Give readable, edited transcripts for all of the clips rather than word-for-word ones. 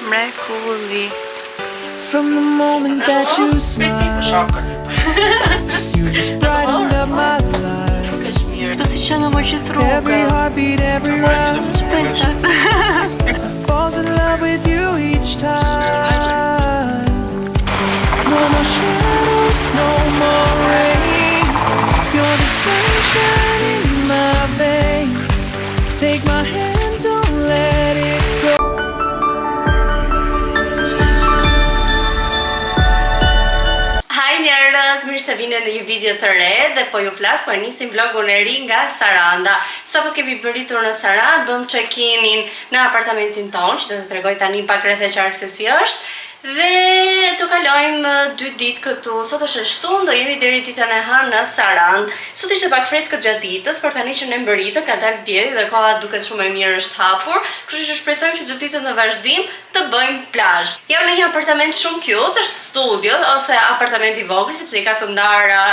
mrekulli. From the moment that you smile, you just brighten up my life. Do si që nga më gjithë rruga. Every heartbeat, every round, falls in love with you each time. No more shadows, no more rain. You're the sunshine in my veins. Take my hand, don't let it go. Mirë se vine në një video të re dhe po ju flas, po nisim vlogun e ri nga Saranda. Sapo kemi bëritur në Sarandë, bëm check-in-in në apartamentin tonë, që do të tregoj tani pak rreth e qark se si është. Dhe do kalojmë 2 ditë këtu. Sot është shtunë, do jemi deri ditën e hënë në Sarandë. Sot ishte pak freskët gjatë ditës, por tani që ne mbërritëm ka dalë dielli dhe koha duket shumë e mirë, është hapur. Kështu që shpresojmë që 2 ditët në vazhdim të bëjmë plazh. Jam në një apartament shumë cute, është studio ose apartament i vogël, sepse i ka të ndara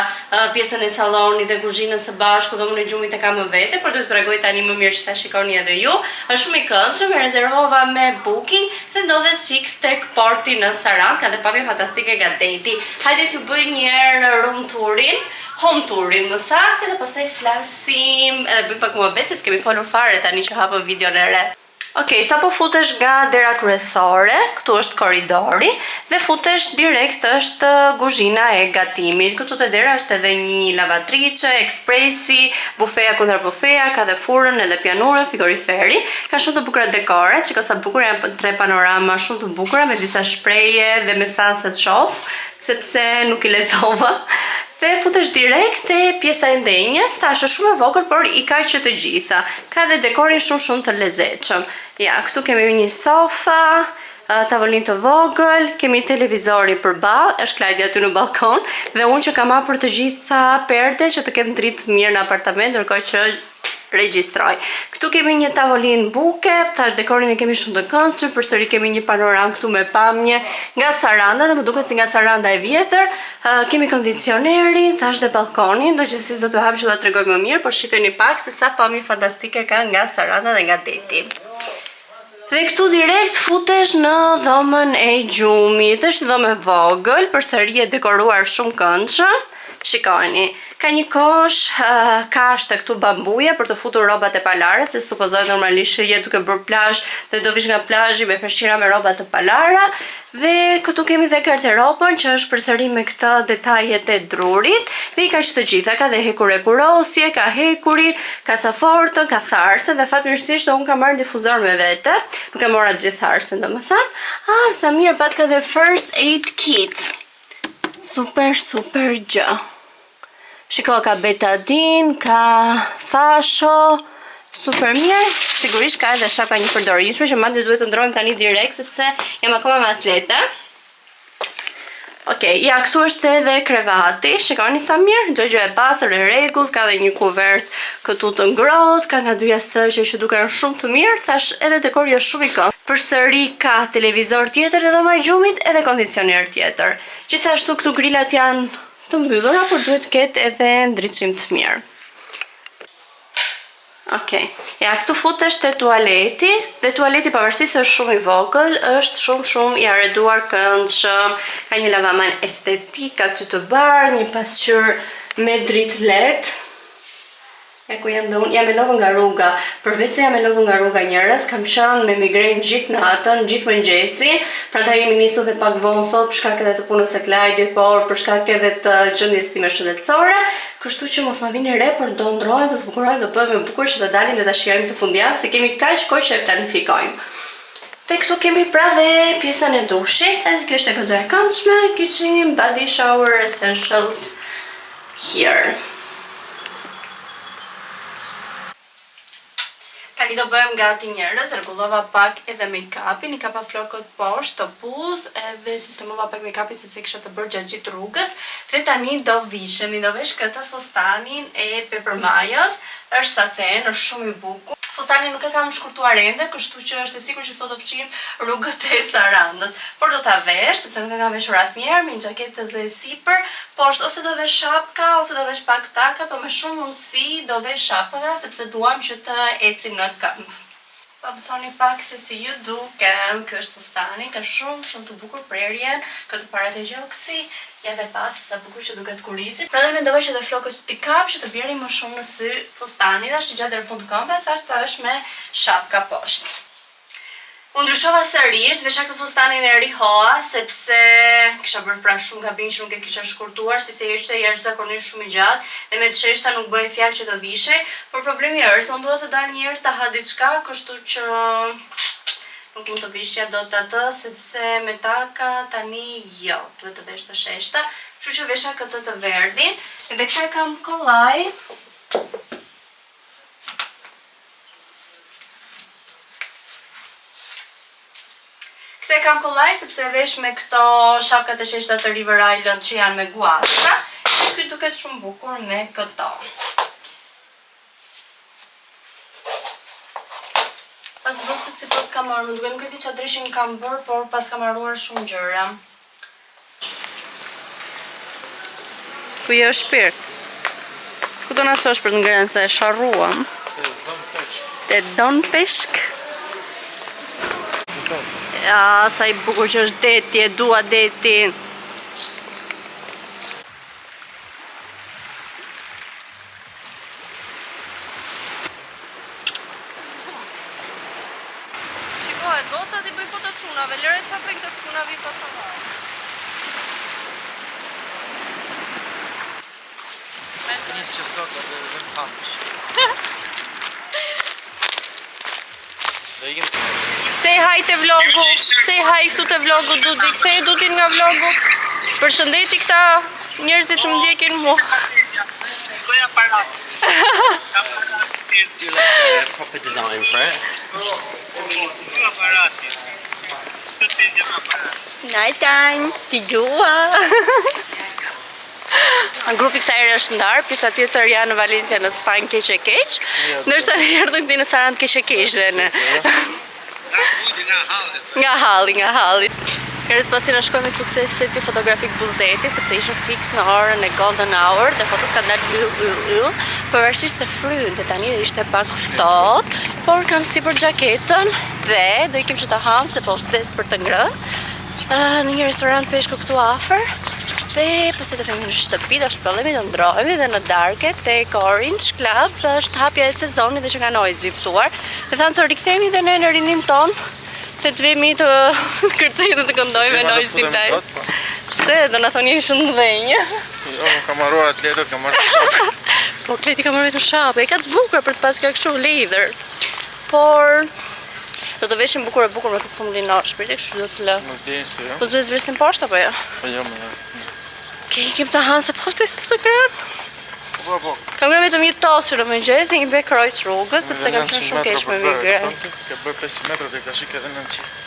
pjesën e sallonit dhe kuzhinës së bashku, dhomën e gjumit e kam më vete, por do t'ju tregoj tani më mirë që ta shikoni edhe ju. Është shumë i këndshëm, e rezervova me booking dhe ndodhet fix tek porti në Sarandë, ka dhe pamje fantastike nga deti. Hajde t'ju bëj një herë room tourin, home tourin më saktë, dhe pastaj flasim edhe bëjmë pak muhabet se s'kemi folur fare tani që hapëm videon e re. Okej, sa po futesh nga dera kryesore, këtu është korridori dhe futesh direkt është kuzhina e gatimit. Këtu te dera është edhe një lavatriçe, ekspresi, bufeja kundër bufeja, ka dhe furrën edhe pianurën, frigoriferi. Ka shumë të bukura dekore, që ka sa bukur, janë 3 panorama shumë të bukura me disa shpreje dhe me sanse të shoh, sepse nuk i lexova. Dhe futesh direkt te pjesa e ndenjes, tash është shumë e vogël, por i ka që të gjitha. Ka dhe dekorin shumë të lezetshëm. Ja, këtu kemi një sofa, tavolin të vogël, kemi televizori përballë, është Klajdi aty në balkon, dhe unë që kam hapur të gjitha perde që të kem dritë mirë në apartament, ndërkohë që regjistroj. Këtu kemi një tavolin buke, thash dekorin e kemi shumë të këndshëm, përsëri kemi një panoram këtu me pamje nga Saranda dhe më duket si nga Saranda e vjetër. Kemi kondicionerin, thash dhe balkonin, do që si do t'u hap që do t'tregoj më mirë, por shifeni pak se sa pamje fantastike ka nga Saranda dhe nga deti. Dhe këtu direkt futesh në dhomën e gjumit, është dhomë e vogël, përsëri e dekoruar shumë këndshëm. Shikoni, ka një kosh kashte këtu bambuja për të futur rrobat e palaret, se supozohet normalisht je duke bërë plazh dhe do vish nga plazhi me fshira me rroba të palara. Dhe këtu kemi dhe garderobën që është përsëri me këtë detajet e drurit dhe i ka që të gjitha, ka dhe hekur e kurosje, ka hekurin, ka safortën, ka tharsen dhe fatmirësisht unë kam marrë difuzor me vete, nuk e mora gjithë tharsen domethënë. Sa mirë, pas ka dhe first aid kit. Super gjë. Shiko, ka betadin, ka fasho, super mirë. Sigurisht ka edhe shapa një përdorishme që madje duhet të ndrojmë tani direkt sepse jam akoma me atlete. Okej, ja, këtu është edhe krevati, shikoni sa mirë, gjë e pastër, e rregull, ka dhe një kuvert këtu të ngrohtë, ka nga dy jastëqe që duken shumë të mirë, thash edhe dekori është shumë i këndshëm. Përsëri ka televizor tjetër dhe dhoma e gjumit edhe kondicioner tjetër. Gjithashtu këtu grilat janë të mbyllura, por duhet të ketë edhe ndriçim të mirë. Okej, ja, këtu futesh te tualeti, dhe tualeti pavarësisht se është shumë i vogël, është shumë i arreduar këndshëm, ka një lavaman estetik aty të bardhë, një pasqyrë me dritë LED. E ku jam dhe unë, jam e lodhur nga rruga, përveç se jam e lodhur nga rruga njerëz, kam qenë me migren gjithë natën, gjithë mëngjesi, prandaj jemi nisur dhe pak vonë sot për shkak edhe të punës së Klajdit, por për shkak edhe të gjendjes time shëndetësore, kështu që mos ma vini re, por do ndrohen, do zbukurojnë, do bëjmë e bukur që të dalin dhe ta shijojmë të fundjavë, se kemi kaq kohë që e planifikojmë. Dhe këtu kemi pra dhe pjesën e dushit, edhe kjo është e goxha e këndshme, kitchen, body shower essentials here. Tani do bëjmë gati njerëz, rregullova pak edhe make-upin, i kapa flokët poshtë, të puz, edhe sistemova pak make-upin sepse kisha të bërë gjatë gjithë rrugës. Dhe tani do vishemi, do vesh këtë fustanin e Peppermajës, është saten, është shumë i bukur. Fustanin nuk e kam shkurtuar ende, kështu që është e sigurt që sot do fshijim rrugët e Sarandës. Por do ta vesh, sepse nuk e kam veshur asnjëherë, me një xhaketë të sipër, poshtë ose do vesh shapka ose do vesh pak taka, por me shumë mundësi do vesh shapka sepse duam që të ecim në këmbë. Po më thoni pak se si ju dukem. Ky është fustani, ka shumë të bukur prerjen, këtë para të gjoksi, ja dhe pas sa bukur që duket kurizi. Prandaj mendova që dhe flokët t'i kap që të bjerë më shumë në sy fustani, dhe është gjatë deri në fund këmbëve, thash me shapka poshtë. Unë ndryshova sërish, vesha këtë fustanin e rihoa, sepse kisha bërë pra shumë gabim që nuk e kisha shkurtuar, sepse ishte jashtëzakonisht shumë i gjatë, dhe me të sheshta nuk bëj fjalë që të vishej, por problemi është, unë duhet të dal një herë të ha diçka, kështu që nuk mund të vishja dot atë, sepse me taka tani jo, duhet të vesh të sheshta, kështu që vesha këtë të verdhin, edhe këta kam kollaj. Këte kam kollaj sepse vesh me këto shapkat e sheshta të River Island që janë me guaca. E këtë duket shumë bukur me këto. Pas vësit si pas kam marrë, nuk e di që adreshin kam bërë, por pas kam marruar shumë gjëra. Ku je shpirt? Ku do na çosh për të ngrënë se sharruam? Te don peshk? Ja, sa i bukur që është deti, e dua detin. Shikohet, gocat i bëj foto çunave, lëre çapën këtë s'punavi pas të marrë. Nisë që sot dhe dhe më hamësh. Say hi te vlogu, say hi këtu te vlogu Dudi, kthej Dudin nga vlogu. Përshëndeti këta njerëzit që më ndjekin mua. Bëja parat. Do you like a proper design for it? Bëja parat. Këtë që më parat. Night time, ti gjua. Grupi kësaj herë është ndarë, pista tjetër janë në Valencia në Spanjë keq e keq, ndërsa ne erdhëm këtij në Sarandë keq e keq dhe në nga halli. Herës pasi na shkoi me sukses seti fotografik Buzdeti, sepse ishte fiks në orën e golden hour dhe fotot kanë dalë pavarësisht se frynte tani dhe ishte pak ftohtë, por kam sipër xhaketën dhe do ikim që ta ham se po vdes për të ngrënë në një restorant peshku këtu afër. Dhe pasi të themi në shtëpi, do shpëllemi, do ndrohemi dhe në darket tek Orange Club është hapja e sezonit dhe që nga Noizi ftuar. Dhe thanë të rikthehemi dhe ne në rinin ton, të vemi të kërcejmë dhe të këndojmë me Noizin live. Pse do na thoni shumë dhënjë? Jo, më kam marruar atletët, kam marrë shapë. Po Kleti ka marrë vetëm shapë, e ka të bukur për të pas ka kështu leather. Por do të veshim bukur me kostum linar, shpirti kështu do të lë. Nuk di se jo. Po zëz vresin poshtë apo jo? Po jo, më jo. Ke ikim të hanë se po të për të kret. Po. Kam ngrënë vetëm një tosur në mëngjes, një bek rojës rrugët, sepse kam qenë shumë keq me migren. Ke bërë 5 metra dhe ka shik edhe 900.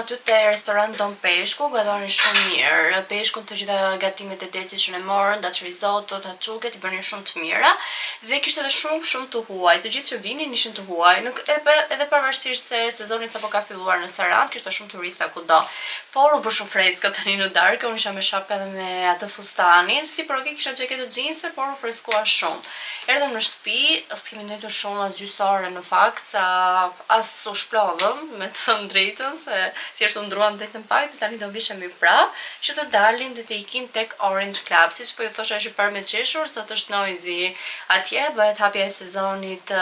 Aty te restorant Don Peshku, gatuan shumë mirë. Peshkun të gjitha gatimet e detit që ne morën, daç risotto, taçuket, i bënin shumë të mira dhe kishte edhe shumë të huaj. Të gjithë që vinin ishin të huaj. Nuk edhe pavarësisht se sezoni sapo ka filluar në Sarandë, kishte shumë turista kudo. Por u bë shumë freskët tani në darkë, unë isha me shapka dhe me atë fustanin, si por kisha xhaketë xhinse, por u freskua shumë. Erdhëm në shtëpi, kemi ndetur shumë as gjysore në fakt, sa as u shplovëm, me të thënë drejtën, se thjesht u ndruam vetëm pak, dhe tani do vishemi prap, që të dalin dhe të ikim tek Orange Club. Siç po ju thosha, është i parë me qeshur, sot është Noizi atje, bëhet hapja e sezonit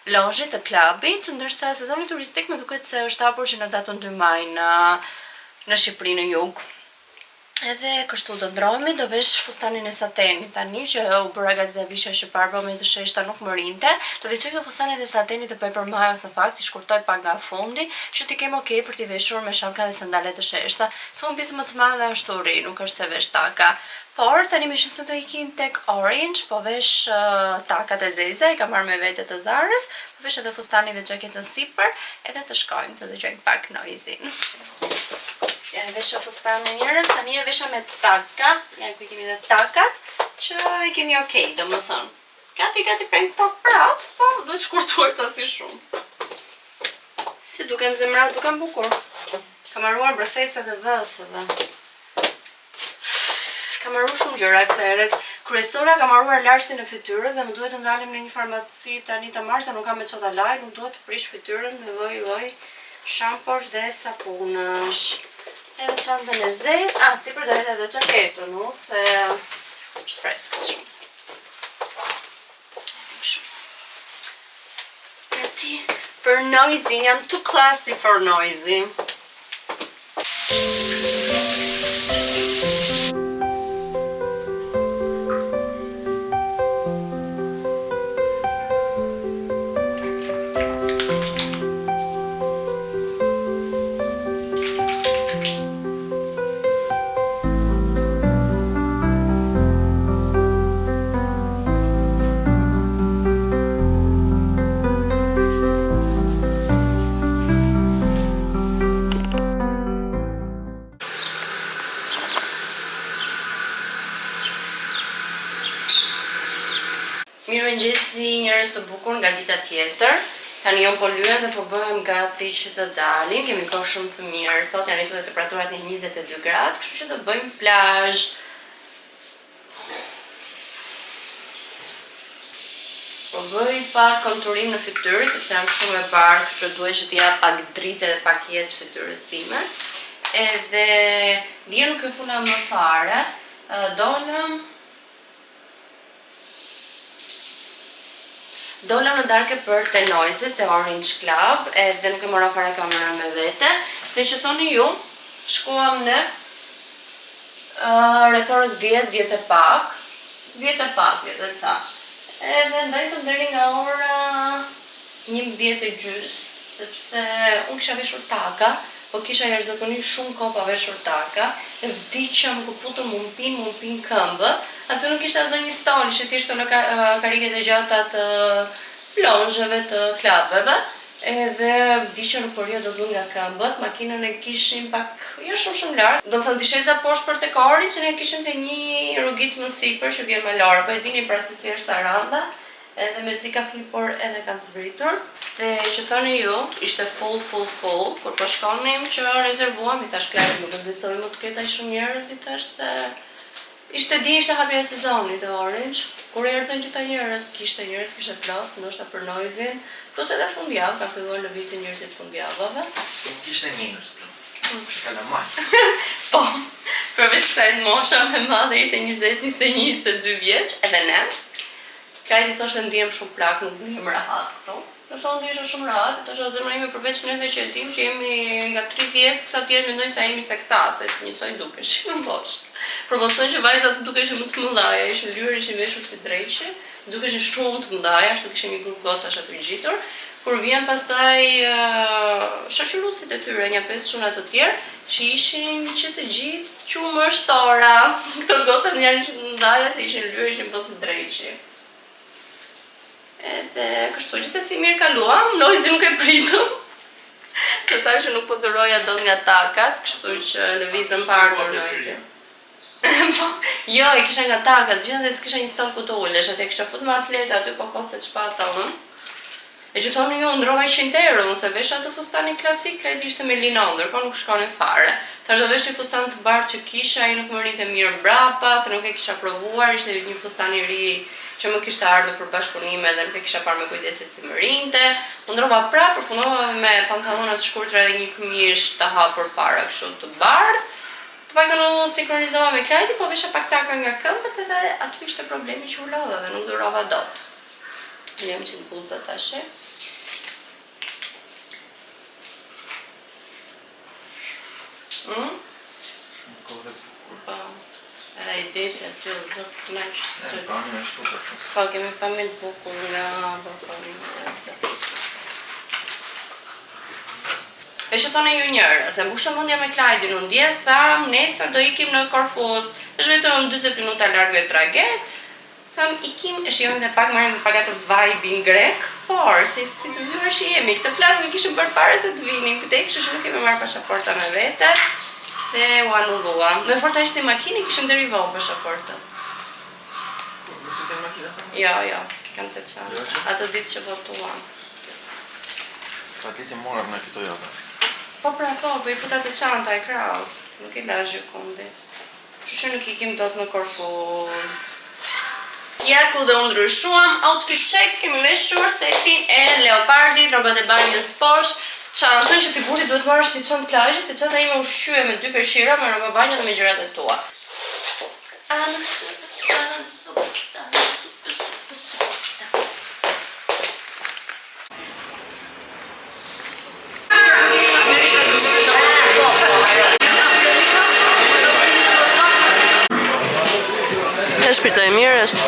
lozhit të klubit, ndërsa sezoni turistik më duket se është hapur që në datën 2 maj në Shqipëri në jug. Edhe kështu do ndrohemi, do vesh fustanin e satenit tani që u bëra gati të vishja që parë, po me të sheshta nuk më rinte. Do t'i çoj këto fustanit e satenit të Paper Miles në fakt, i shkurtoj pak nga fundi, që t'i kem okay për t'i veshur me shapka dhe sandalet të sheshta. S'u vizë më të madhe ashtu ri, nuk është se vesh taka. Por tani me shënse të ikim tek Orange, po vesh takat e zeza, i kam marrë me vete të Zarës, po vesh edhe fustanin dhe xhaketën sipër, edhe të shkojmë të dëgjojmë pak Noizin. Ja e vesha fustanin njerëz, tani e vesha me taka, janë ku i kemi dhe takat, që i kemi okej, do më thënë. Gati prejnë këto prap, po duhet shkurtuar të si shumë. Si duken zemrat, duken bukur. Kam marruar brëthecet e vëllësve. Kam marruar shumë gjëra kësaj herë. Kryesora kam marruar larsin e fytyrës dhe më duhet të ndalim në një farmaci tani të marr se nuk kam me çfarë laj, nuk duhet të prish fytyrën me lloj shamposh dhe sapunësh. Edhe çantën e zezë, sipër do jetë edhe xhaketën, se është freskët shumë. Gati për noisy, jam too classy for noisy. Mirëmëngjesi njerëz të bukur nga dita tjetër. Tani jam po lyen dhe po bëhem gati që të dalim. Kemi kohë shumë të mirë. Sot janë rritur temperaturat në 22 gradë, kështu që do bëjmë plazh. Po bëj pak konturim në fytyrë, sepse jam shumë e bardhë, kështu që duhet që t'ja pak dritë dhe pak jetë fytyrës time. Edhe dje nuk e puna më fare. Dolëm në darke për te Noise, te Orange Club, edhe nuk e mora fare kamerën me vete. Dhe që thoni ju, shkuam në rreth orës 10 e pak, 10 e ca. Edhe ndajtëm deri nga ora 11:30, sepse unë kisha veshur taka, po kisha jashtëzakonisht shumë kohë pa veshur taka, e vdiqja më kuputën më mpin këmbë. Aty nuk ishte asnjë një stol, ishte thjesht në kariket e gjata të plonzheve të klubeve. Edhe vdiqja nuk porja do nga këmbët, makinën e kishim pak, jo shumë lart. Do të thënë disheza poshtë për tek ori që ne kishim te një rrugicë më sipër që vjen më lart, po e dini pra se si është Saranda, edhe mezi ka hipur edhe kam zbritur. Dhe që thoni ju, ishte full, kur po shkonim që rezervuam, i thash Klarit, nuk e besoj më të ketë aq shumë njerëz, i thash se ishte hapja e sezonit e Orange, kur erdhën gjitha njerëz, kishte plot, ndoshta për Noisin, plus edhe fundjavë, ka filluar lëvizje njerëzit fundjavave. Kishte njerëz plot. Kalamaj. Po, përveç kësaj mosha më madhe ishte 20, 21, 22 vjeç, edhe ne. Klajti thoshte ndihem shumë plak, nuk ndihem rahat, këto. Nëse unë isha shumë rahat, të shoh zemra ime përveç neve që e dim që jemi nga 30, këta tjerë mendojnë se jemi sektase, njësoj dukeshin bosh. Promostojnë që vajzat dukeshin më të mëdhaja, ishin lyer, ishin veshur si drejshi, dukeshin shumë të mëdhaja, ashtu kishte një grup gocash aty ngjitur. Kur vjen pastaj shoqëruesit e tyre, një 5 çuna të tjerë, që ishin që të gjithë qumështora. Këto gocat janë që të mëdhaja se ishin lyer, ishin plot si drejshi. Edhe kështu, gjithsesi mirë kaluam, Noizi nuk e pritëm, se tash nuk po duroja dot nga takat, kështu që lëvizëm parë për Noizi. Po, jo, e kisha nga takat, gjithë s'kisha një stol ku të ulesh, atë kisha fut me atleta, aty po kose çpata unë. E që thonë ju, ndrova 100 euro, nëse vesh atë fustanin klasik, Klajti ishte me linondër, po nuk shkoni fare. Thash do vesh një fustan të bardhë që kisha, ai nuk më rrinte mirë brapa, se nuk e kisha provuar, ishte një fustan i ri që më kishte ardhur për bashkëpunime dhe nuk e kisha parë me kujdes se si më rrinte. U ndrova prapë, përfundova me pantallona të shkurtra dhe një këmishë të hapur para kështu të bardhë. Të paktën u sinkronizova me Klajti, po vesha pak taka nga këmbët edhe aty ishte problemi që u lodha dhe nuk durova dot. Jam që në bluza tash. Edhe i deti aty o zot knaqësi. Bani është super. Po, kemi pamjen të bukur nga balkoni. E që thone ju njërë, se mbushë mundja me Klajtin, unë dje, tham, nesër do ikim në Korfuz, është vetëm 20 minuta largë tragjet, tham, ikim, e shihojmë dhe pak, marrim dhe pak atë vibe-in grek, por, se si të zyra që jemi, këtë planë me kishëm bërë pare se të vinim, këtë e kështë që nuk kemi marrë pashaporta me vete, dhe u anulluam. Me forta ishte makini, kishëm deri vonë pashaporta. Nuk se kënë makina? Jo, kam të qanë, atë ditë që votuam. Ti që morëm në këto jove. Po pra po, i futat e çanta e kraut. Nuk i lash gjikundi. Që nuk i kim dot në Korfuz. Ja ku dhe unë ndryshuam, outfit check, kemi veshur setin e leopardit, robat e banjës poshtë, çantën që ti burri duhet marrësh ti çantë plazhi, se çanta ime ushqye me 2 peshira, me rroba banjë dhe me gjërat e tua. I'm a superstar. Shpirtoj mirë është.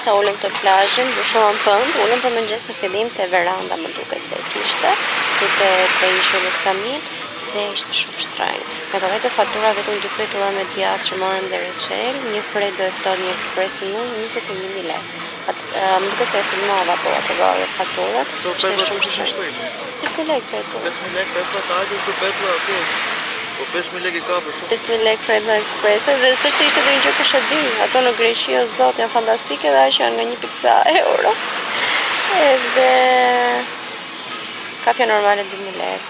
Sa ullëm të plazhin, bushuam pënd, ullëm për mëngjes në fillim të veranda më duket se kishte, të ishur Luksamin dhe ishte shumë shtrenjtë. Me të vetë fatura vetëm 2 petura me djathë që morëm dhe reçel, një fre do efton një ekspresin në 21.000 lekë. Më duket se e filmova po atë gare faturën, ishte shumë shtrenjtë. 5.000 lekë petura. 5.000 lekë petura, ta hajtë 2 petura, okej. Po 5.000 lekë i ka për shumë. 5.000 lekë për edhe eksprese dhe sështë ishte dhe një gjë kush e di. Ato në Greqi o zot janë fantastike dhe që janë nga 1 pizza euro. Edhe kafja normale 2.000 lekë.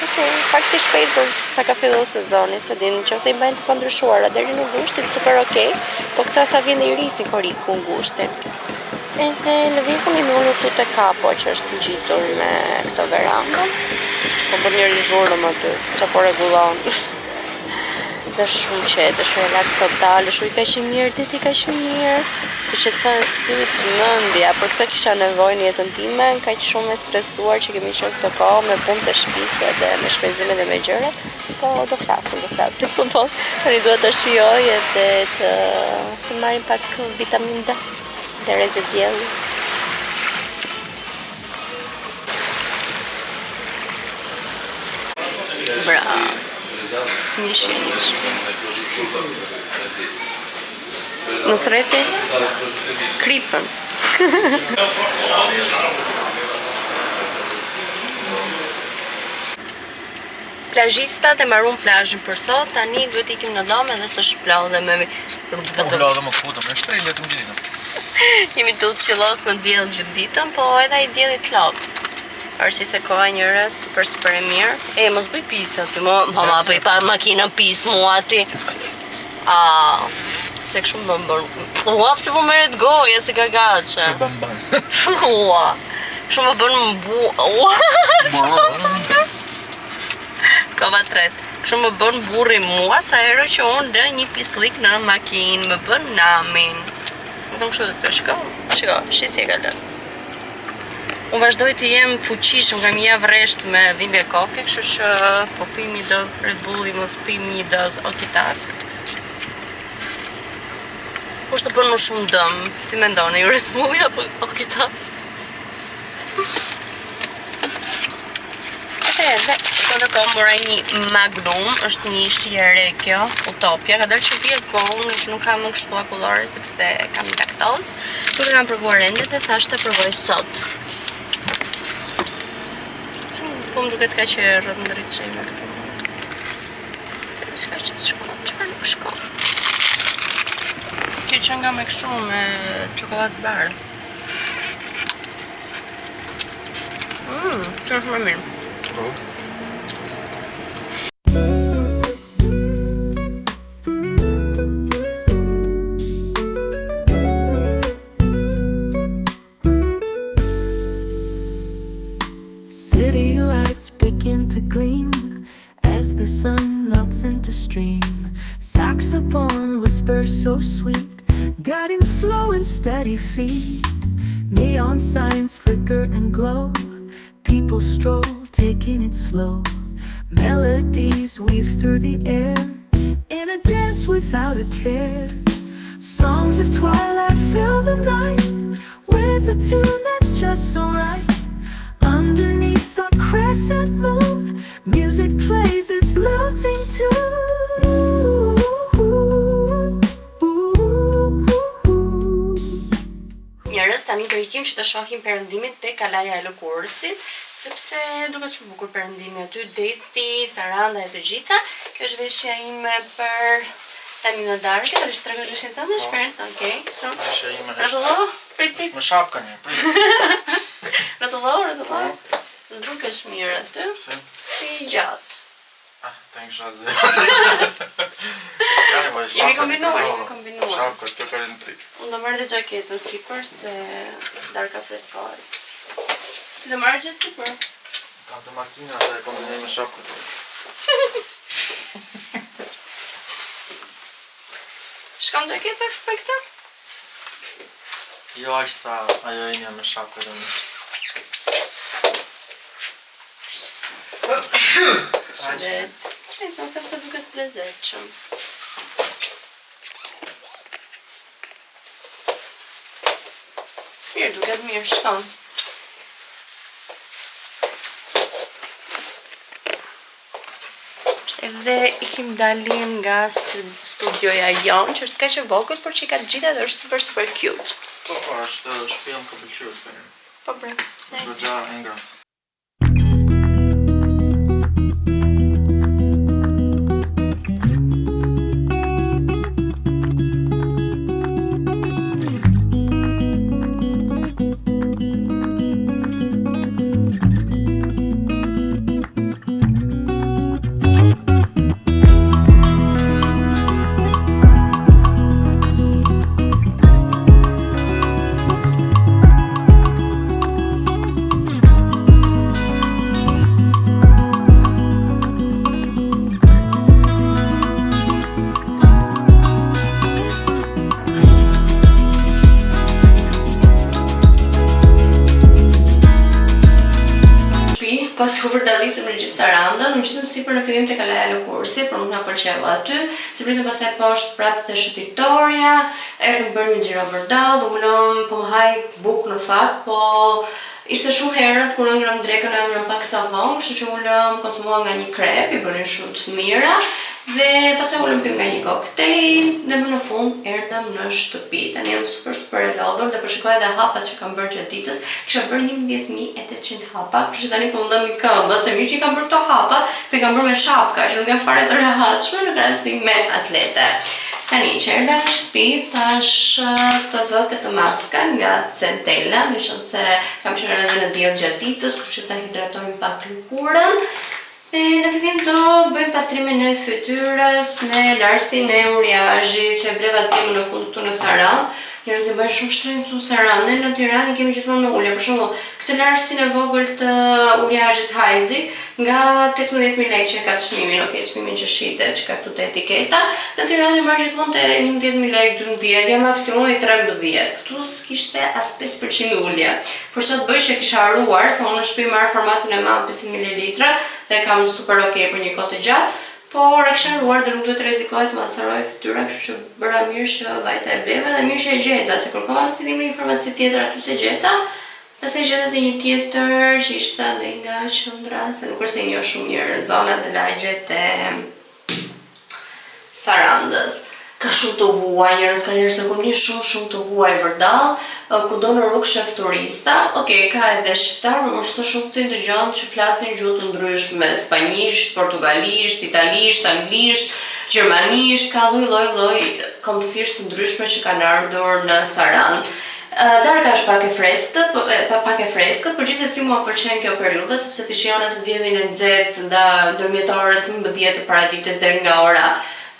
Okej, pak si shpejt për sa ka fillu sezoni, se din nëse i bajnë të pandryshuara deri në ngushtin, super okej, po këta sa vjen dhe i risin koriku ngushtin. Edhe lëvizëm i ullur këtu të kapo që është ngjitur me këto veranda. Po bërë një rizhurëm aty, që po regulon. Dhe shumë qetë, shumë relax total, shumë i ka që mirë, diti ka që mirë. Të qetësojnë sytë, mendja, për këtë kisha nevojë në jetën time, ka që shumë e stresuar që kemi qenë këtë kohë me punë të shtëpisë dhe me shpenzimet dhe me gjërat, po do flasim, po tani duhet të shijoj edhe të marrim pak vitamin D dhe rrezë dielli. Bravo. Nishi. Në sreti kripën. Plazhistat e marrun plazhin për sot, tani duhet ikim në dom edhe të shplodhemi. Plodhëm o futëm, e shtrejnë vetëm gjithë. Jemi të qillos në diell gjithë ditën, po edhe i dielli të lot. Arsi se koha njërës super e mirë. E, mos bëj pisë aty, mama bëj pa makinën pisë mua aty. Se kështu më bërë. Ua, pse po meret goja, se ka gache. Që bamban. Ua, kështu më bërë më bu... Ua, kova tret. Kështu më bërë më burri mua, sa herë që unë dë një pislik në makinë, më bërë namin. Më thëmë kështu dhe të shiko, shisi e ka lërë. Unë vazhdoj të jem fuqishëm, kam javë resht me dhimbje koke, kështu që po pim një dozë Red Bulli, mos pim një dozë Okitask. Kush të bën më shumë dëm, si mendoni, Red Bulli apo Okitask? Edhe, këto ka mora një Magnum, është një shije re kjo, Utopia, ka dalë që vje gollë, që nuk kam më kështu akullore, sepse kam laktozë. Nuk kam provuar ende dhe thashtë të provoj sot. Po më duket ka që rrët në dritë që i me këtu. Të shka që të shkon, qëfar nuk shkon? Kjo që nga me kështu me çokoladë barë. Që është më mirë. City lights begin to gleam as the sun melts into stream. Saxophone whispers so sweet, guiding slow and steady feet. Neon signs flicker and glow. People stroll, taking it slow. Melodies weave through the air in a dance without a care. Songs of twilight fill the night with a tune that's just so right. Underneath the crescent moon, music plays its lilting tune. ikim që të shohim perëndimin te kalaja e Lëkurësit, sepse duket shumë bukur perëndimi aty, deti, saranda e të gjitha. Kjo është veshja ime për tani në darkë, do të tregosh veshjen tënde, shpert, okay. Veshja ime Rrotullo, prit. Me shapkën e, prit. Rrotullo. S'dukesh mirë aty. Si? I gjatë. Të ngisha zero. Jemi kombinuar. Shapkët të rëndësi. Unë do marrë dhe gjaketën sipër se darka freskohet. Ti do marrë gjë sipër? Kam të makina dhe e kombinoj me shapkët. Shkon gjaketa me këtë? Jo aq sa ajo inja me shapkët e më. Shdet. E sa them se duket plezetshëm. Mirë, duket mirë, shkon. Edhe ikim dalim nga studioja jonë, që është kaq e vogël, por që i ka të gjitha dhe është super cute. Po, është shtëpia më ka pëlqyer. Po bre, nice. Goxha e ngrënë. Pas ku vërdallisëm në gjithë sarandën, në qytetëm sipër në fillim te kalaja e Lëkurësit, por nuk na pëlqeu aty. Si pritëm pastaj poshtë prapë te shëtitoria, erdhëm bërë një xhiro vërdall, ulëm, po më haj bukë në fakt, po ishte shumë herët kur ëngrëm drekën, ëngrëm pak savon, kështu që ulëm, konsumova nga një krep, i bënin shumë të mira. Dhe pastaj ulëm pim nga një koktejl dhe më në fund erdhëm në shtëpi. Tani jam super e lodhur dhe po shikoj edhe hapat që kam bërë gjatë ditës. Kisha bërë 11.800 hapa, kështu që tani po ndam i këmbët, se mirë që i kam bërë këto hapa, po i kam bërë me shapka, që nuk jam fare të rehatshme në krahasim me atlete. Tani që erdha në shtëpi, tash të vë këtë maska nga Centella, me shumë se kam qenë edhe në diell gjatë ditës, kështu që ta hidratojmë pak lëkurën. Dhe në fillim do bëjmë pastrimin e fytyrës me larsin e uriazhit që e bleva timë në fund këtu në Saran. Njerëzit bëjnë shumë shtrenjtë këtu në Saran. Ne në Tiranë kemi gjithmonë në ulje. Për shembull, këtë larsin e vogël të uriazhit Hajzi nga 18.000 lekë që ka çmimin, çmimin që shitet, që ka këtu te etiketa. Në Tiranë marr gjithmonë te 11.000 lekë, 12, ja maksimumi 13. Këtu s'kishte as 5% ulje. Por çfarë bëj që kisha haruar, se unë në shtëpi marr formatin e madh 500 ml dhe kam super okay për një kohë të gjatë. Por e kisha haruar dhe nuk duhet të rrezikohet ma të caroj fytyra, kështu që bëra mirë që vajta e bleva dhe mirë që e gjeta, se kërkova në fillim një farmaci tjetër aty se gjeta. Pastaj gjeta te një tjetër që ishte edhe nga qendra, se nuk është se njoh shumë mirë zonat dhe lagjet e Sarandës. Ka shumë të huaj, njerëz ka njerëz se kom një shumë të huaj vërdall, kudo në rrugë shef turista. Okej, ka edhe shqiptar, por është shumë të ndëgjon që flasin gjuhë të ndryshme, spanjisht, portugalisht, italisht, anglisht, gjermanisht, ka lloj kombësisht të ndryshme që kanë ardhur në Saran. Darka është pak e freskët, por gjithsesi mua pëlqen kjo periudhë sepse ti shijon atë diellin e nxehtë ndërmjet orës 11 të paradites deri nga ora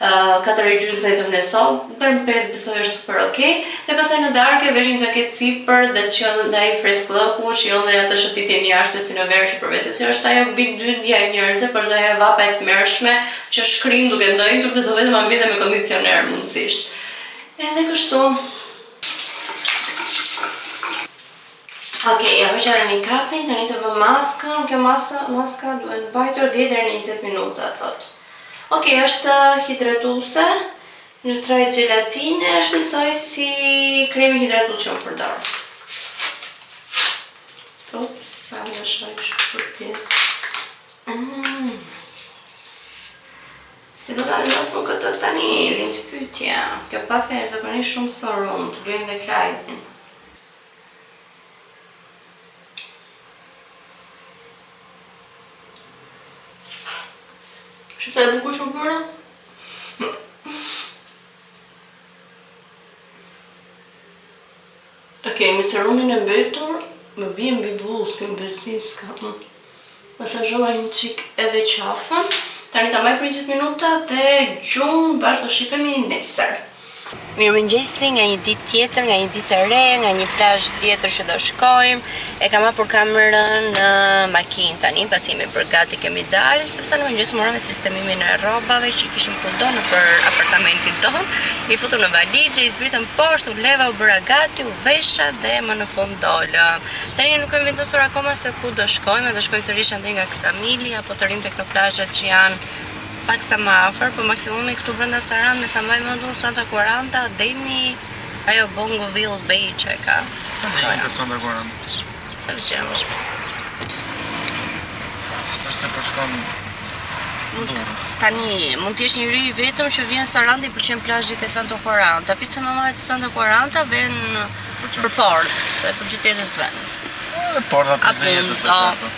4:30 të jetëm në sol, për më 5 besoj është super okay. Dhe pasaj në darkë vesh një xhaketë sipër dhe të shijon ndaj fresklëku, shijon dhe atë shëtitjen jashtë si në verë që përveç se është ajo big dyndja e njerëzve, por është ajo vapa e tmerrshme që shkrim duke ndëjtur dhe do vetëm ambjente me kondicioner mundësisht. Edhe kështu. Okej, ja hoqa dhe make-upin, tani të vë maskën, kjo maska duhet mbajtur 10 deri në 20 minuta, thotë. Okej, është hidratuese, në trajt gjelatine, është njësoj si kremi hidratues që unë përdor. Ups, sa më shoj shpërtje. Si do ta vendosim këtë tani, lind pyetja. Kjo paska është zakonisht shumë sorum, të luajmë dhe Clyde. Që sa e bukur që bëra? Okej, me serumin e mbetur, më bie mbi bluzë, këmë bezdiska. Masazhova një qik edhe qafën. Tani ta mbaj për 20 minuta dhe gjumë bashkë do shifemi nesër. Mirëmëngjesi nga një ditë tjetër, nga një ditë e re, nga një plazh tjetër që do shkojmë. E kam hapur kamerën në makinë tani, pasi jemi përgati kemi dalë, sepse në mëngjes morëm me sistemimin e rrobave që i kishim kudo nëpër apartamentin tonë. I futëm në valixhe, i zbritëm poshtë, u leva, u bëra gati, u vesha dhe më në fund dolëm. Tani nuk kemi vendosur akoma se ku do shkojmë, do shkojmë sërish ende nga Ksamili apo të rrim te këto plazhet që janë pak sa më afër, po maksimumi këtu brenda Sarandë, me sa mbaj mendun Santa Quaranta deri ajo Bongoville Bay që e ka. Nga Santa Quaranta. Sa gjë më shpejt. Është po shkon Durrës. Tani mund të jesh njëri i vetëm që vjen në Sarandë i pëlqen plazhit e Santa Quaranta. Pista më madhe të Santa Quaranta vjen për port, se për qytetin vend. Porta pjesë jetës e porta.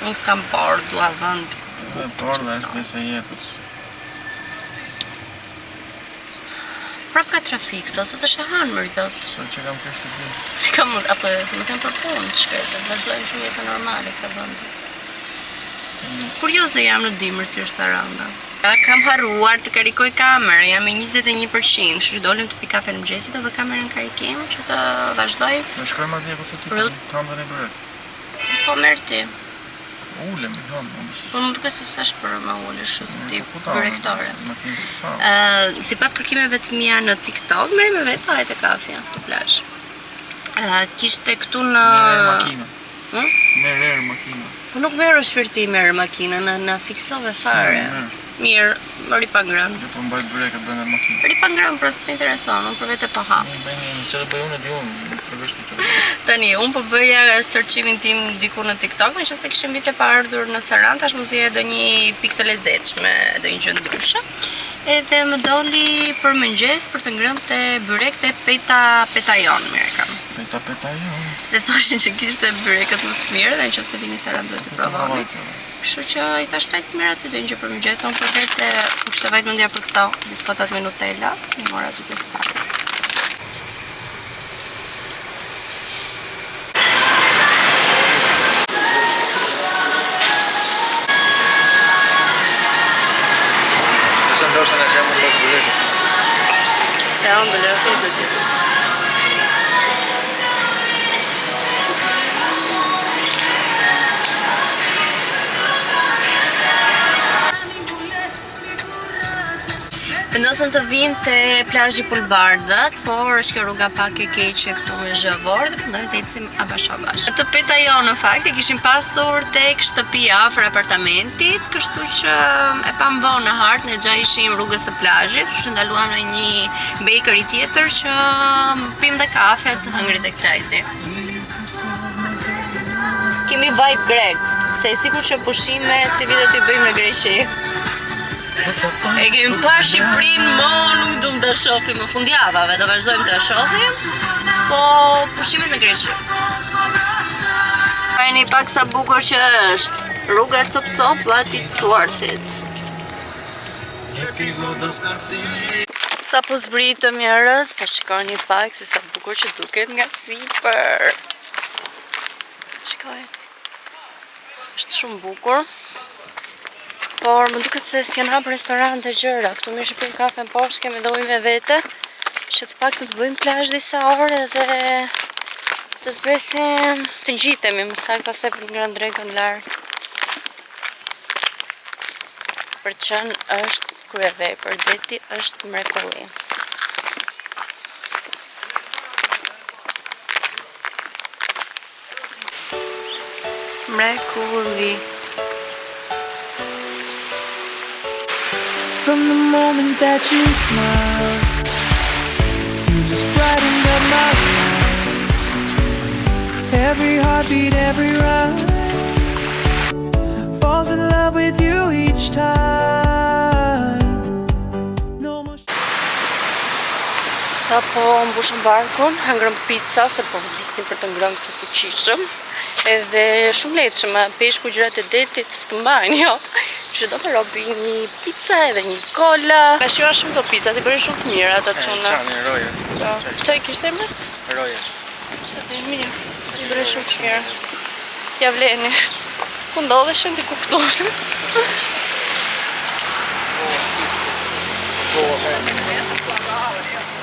Unë s'kam port, dua vend. Porta është pjesë e jetës. Prap ka trafik, sot është e hanmër, zot. Sot që kam kërë si ti. Si kam mund, apo si mos jam për punë, shkretë, vazhdojmë që jetën normale këtë vendës. Kurioze jam në dimër si është Saranda. Kam harruar të karikoj kamerë, jam me 21%, kështu dolim të pi kafe në mëngjesit edhe kamerën karikim që të vazhdoj. Ne shkojmë atje ku ti kam dhe një bërek. Po merr ti. Ulem, po më duket se s'është për më ulesh ose ti direktore. Më Sipas kërkimeve të mia në TikTok, merri me vetë vajet e kafja të plazh. Kishte këtu në makinë. Merr makinë. Po nuk merr shpirti merr makinën, na fiksove fare. Mirë, më ripa ngrën. Po mbaj breket brenda makinës. Ripa ngrën, por s'më intereson, unë për vete po ha. Çfarë bëj unë di unë, përveç të Tani, unë po bëja searchimin tim diku në TikTok, me që se kishim vite pa ardhur në Sarandë, tash mos do një pikë të lezetshme, do një gjë ndryshe. Edhe më doli për mëngjes për të ngrënë te byrek te Petajon, mirë kam. Petajon. Dhe thoshin që kishte byreket më të mirë dhe nëse vini në Sarandë duhet të provoni. Kështu që i tash kaq mirë aty do një gjë për mëngjes, unë po vetë kishte vajt mendja për këto biskotat me Nutella, i mora aty te Spar. Ndoshta na jam në bërek. Ja, unë bërek e të gjithë. Vendosëm të vinë te plazhi Pulbardat, por është kjo rruga pak e keqe këtu me zhavor dhe mendojmë të ecim avash. Të Petajon në fakt e kishim pasur tek shtëpia afër apartamentit, kështu që e pam vonë në hartë, ne gja ishim rrugës së plazhit, kështu që ndaluam në një bakery tjetër që pim dhe kafe të hëngrit e krajti. Kemi vibe grek, se sikur që pushimet si do t'i bëjmë në Greqi. E kemi parë Shqipërinë, nuk du të shohim më fundjavave, do vazhdojmë të shohim, po pushimet në Greqi. Ajni pak sa bukur që është, rruga e cop-cop, but it's worth it. Sa po zbritëm njerëz, po shikoni pak se sa bukur që duket nga sipër. Shikoj. Është shumë bukur. Por më duket se s'janë hapur restorante gjëra, këtu më shpim kafe në poshtë, kemi dhe ujë me vete, që të pak të bëjmë plazh disa orë dhe të zbresim, të ngjitemi më saktë pastaj për të ngrënë drekën lart. Për të qenë është kryevepër, deti është mrekulli. Mrekulli. From the moment that you smiled, you just brightened up my life. Every heartbeat, every ride falls in love with you each time. No more. Sa po mbushëm barkun, hëngrëm pizza, se po vdisnim për të ngrënë këtë fuqishëm. Edhe shumë lehtëshëm, peshku gjërat e detit s'të mbajnë, jo. Që do të robi një pizza edhe një kola. Na shua shumë të pizza, ti bëri shumë të mira ato çuna. Çani roje. Çaj kishte më? Roje. Sa të mirë. Ti bëri shumë të mira. Ja vleni. Ku ndodheshin ti kupton?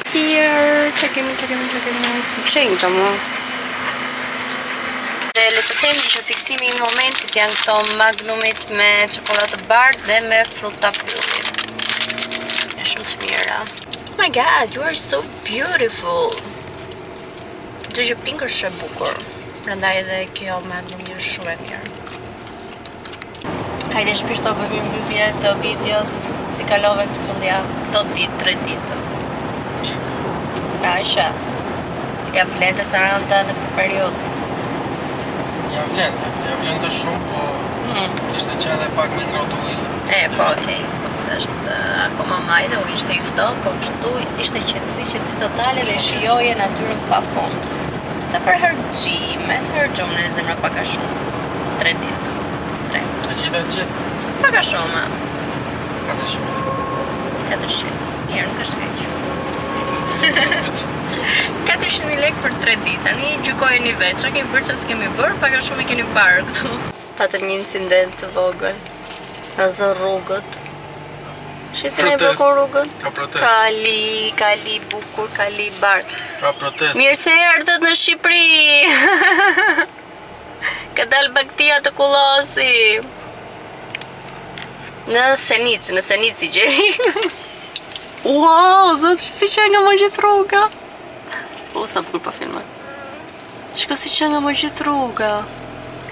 Here, që kemi së qenjë të mu. Dhe le të themi që fiksimi i momentit janë këto magnumit me çokoladë bardhë dhe me fruta pyllit. Është shumë të mira. Oh my god, you are so beautiful. Gjë që pink është e bukur. Prandaj edhe kjo magnum është shumë e mirë. Hajde shpisht të bëjmë mbyllje të videos si kalove këtë fundjavë, këto ditë, 3 ditë. Aisha, ja vlen të Saranda në këtë periudhë. Ja vlen të shumë, po ishte që edhe pak me ngrohtë ujë. Po okej, se është akoma maj dhe u ishte i ftohtë, po kështu ishte qetësi totale dhe shijoje natyrën pafund. S'të për harxhime, s'harxhom në zemra pak a shumë. 3 ditë. Të gjitha? Pak a shumë. 400. Mirë, nuk është keq. 400.000 lekë për 3 ditë. Tani gjykojeni veç, çka kemi bërë, çfarë s'kemi bërë, pak a shumë i keni parë këtu. Patëm një incident të vogël. Na zë rrugët. Shisi ne bëko rrugën? Ka protest. Kali bukur, kali bardh. Ka protest. Mirë se erdhët në Shqipëri. Ka dalë baktia të kullosi. Në Senici gjeri. Wow, zot, si që nga më gjithë rruga. O, sa bukur pa filma. Shko si që nga më gjithë rruga.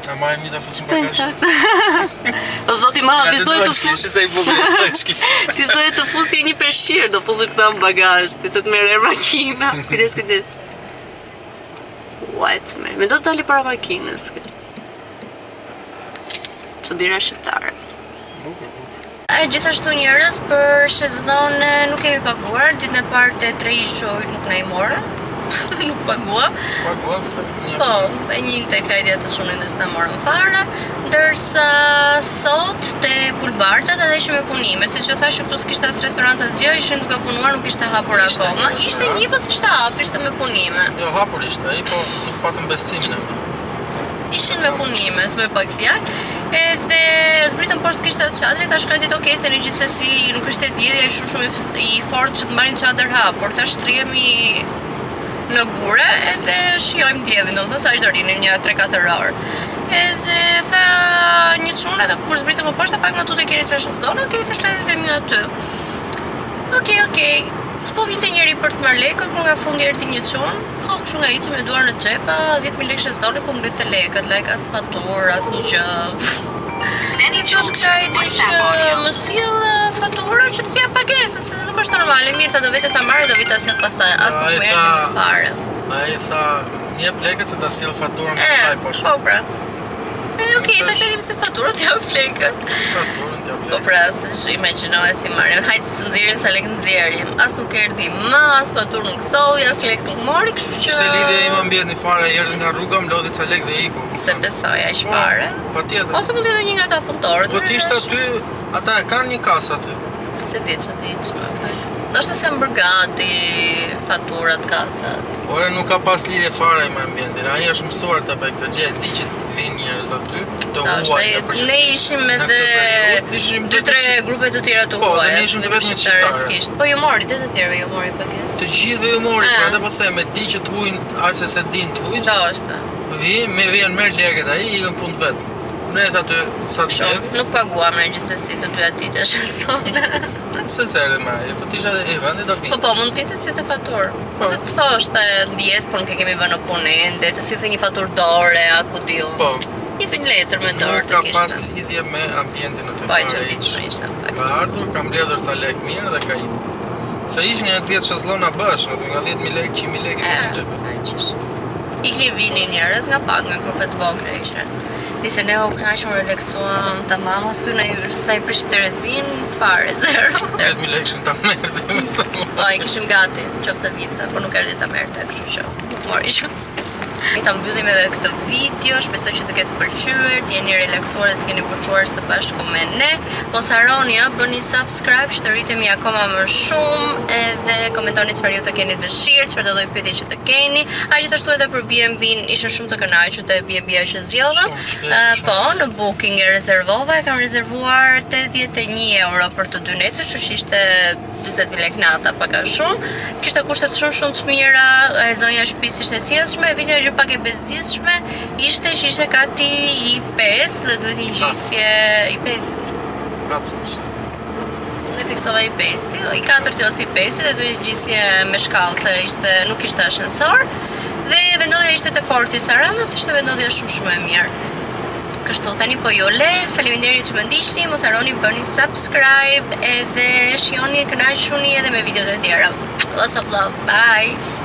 Ta marrim një të fusim bagazh. Zoti ma, ti s'dojë të fusë. Ishte i bukur. Ti s'dojë të fusë një peshqirë, do fusë këta në bagazh. Ti se të merë makina. Kujdes. What, me do të dali para makinës. Çuditëra shqiptare. Gjithashtu njerëz për shezdonë nuk kemi paguar, ditën e parë te 3 ishojt nuk na i morën. Nuk pagua. Po, e njëjtë kajtja të shumën dhe s'na morën fare, ndërsa sot te Pulbartat edhe ishim me punime, siç që thashë këtu s'kishte as restorant asgjë, ishin duke punuar, nuk ishte hapur akoma. Ishte një po s'ishte hapur, ishte me punime. Jo, hapur ishte ai, po nuk patëm besim ne. Ishin me punime, me pak fjalë. Edhe zbritën poshtë kishte atë çadër, tash kanë ditë okay se në gjithsesi nuk është e diellja, ai shumë i fortë që të marrin çadër hapur. Tash shtrihemi në gure edhe shijojmë diellin, domethënë sa është do rinim një 3-4 orë. Edhe tha një çunë edhe kur zbritëm më poshtë pak më tutje keni çfarë s'don, okay, thashë edhe vemi aty. Okej. Po vinte njëri për të marrë lekët, por nga fundi erdhi një çun, kallë kështu nga hiçi me duar në xhep, 10.000 lekë shesdoni, po ngritë lekët, as faturë, as një gjë. Një qëtë qaj di që më sill fatura që të pja pagesën, se nuk është normale, mirë ta do vete ta marrë, do vite asil pastaj, as nuk më erdhi më fare. Ai tha, njep lekët se ta sill faturën nga çaj poshtë. Po pra. Okej, ta kemi se faturën të jap lekët. Faturën të jap lekët. Po pra, se imagjinoja si marrim, hajtë të nxjerrim sa lekë nxjerrim. As nuk erdhi më, as faturë nuk solli, as lekë nuk mori, kështu që Se lidhja ime mbjet një fare, erdhi nga rruga, më lodhi ca lekë dhe iku. Se besoj aq fare. Patjetër. Ose mund të jetë një nga ata punëtorët. Po t'ishte aty, ata e kanë një kasë aty. Se di që ti që më fal. Ndoshta se më bërgati faturat kasat. Ore nuk ka pas lidhje fare me ambientin. Ai është mësuar ta bëj këtë gjë, di që vinë njerëz aty, të huajnë. Ne ishim edhe 2-3 grupe të tjera të huaja. Po, ne ishim vetëm shqiptarë. Po ju mori, dhe të tjerëve ju mori pagesë. Të gjithëve ju mori, pra atë po them, e di që të huajnë, aq se din të huajnë. Ndoshta. Vjen merr lekët ai, ikën punë vet. Ne aty sa të shkojmë. Nuk paguam në gjithsesi të dyja ditësh sonë. Pse s'erdhe më ai? Po tisha e vendi do vinë. Po, mund pitet si të faturë. Ose të thoshte ndjes, por nuk e kemi vënë në punë ende, të si the një faturë dore, a ku diun. Po. Një fin letër me dorë të kishte. Ka pas lidhje me ambientin aty. Po, çuditshme ishte në fakt. Ka ardhur, kam mbledhur ca lekë mirë dhe ka ikur. Se ishin një 10 shezllona bash, nga 10.000 lekë, 100.000 lekë në xhep. Ikni vini njerëz nga pak, nga grupe të vogla ishte. Dise ne u knaqëm, relaksuam, tamam, as këna sa i prishi Terezin, fare, 0. 10.000 lekë shën ta merte. Po, i kishim gati, qofse vite, por nuk erdi ta merte, kështu që nuk mori që. Ta mbyllim edhe këtë video, shpresoj që të ketë pëlqyer, të jeni relaksuar dhe të keni pushuar së bashku me ne. Mos harroni, bëni subscribe që të rritemi akoma më shumë edhe komentoni çfarë ju të keni dëshirë, çfarë do lloj pyetje që të keni. Gjithashtu edhe për B&B-n ishim shumë të kënaqur te B&B-a që zgjodha. Po, në booking e rezervova, e kam rezervuar 81 euro për të dy netës, që ishte 40.000 lek nata, pak a shumë. Kishte kushtet shumë të mira, e zonja e shtëpisë ishte sjellshme, videoja që pak e bezdisshme, ishte që ishte gati i 5 dhe duhet i ngjisje i 5. Unë fiksova i 5, i 4 ose i 5 dhe duhet i ngjisje me shkallë, se nuk ishte ashensor. Dhe vendodhja ishte te porti i Sarandës, ishte vendodhja shumë e mirë. Kështu tani po ju le, faleminderit që më ndiqni, mos harroni bëni subscribe edhe shihoni, kënaquni edhe me videot e tjera. Lots of love, bye!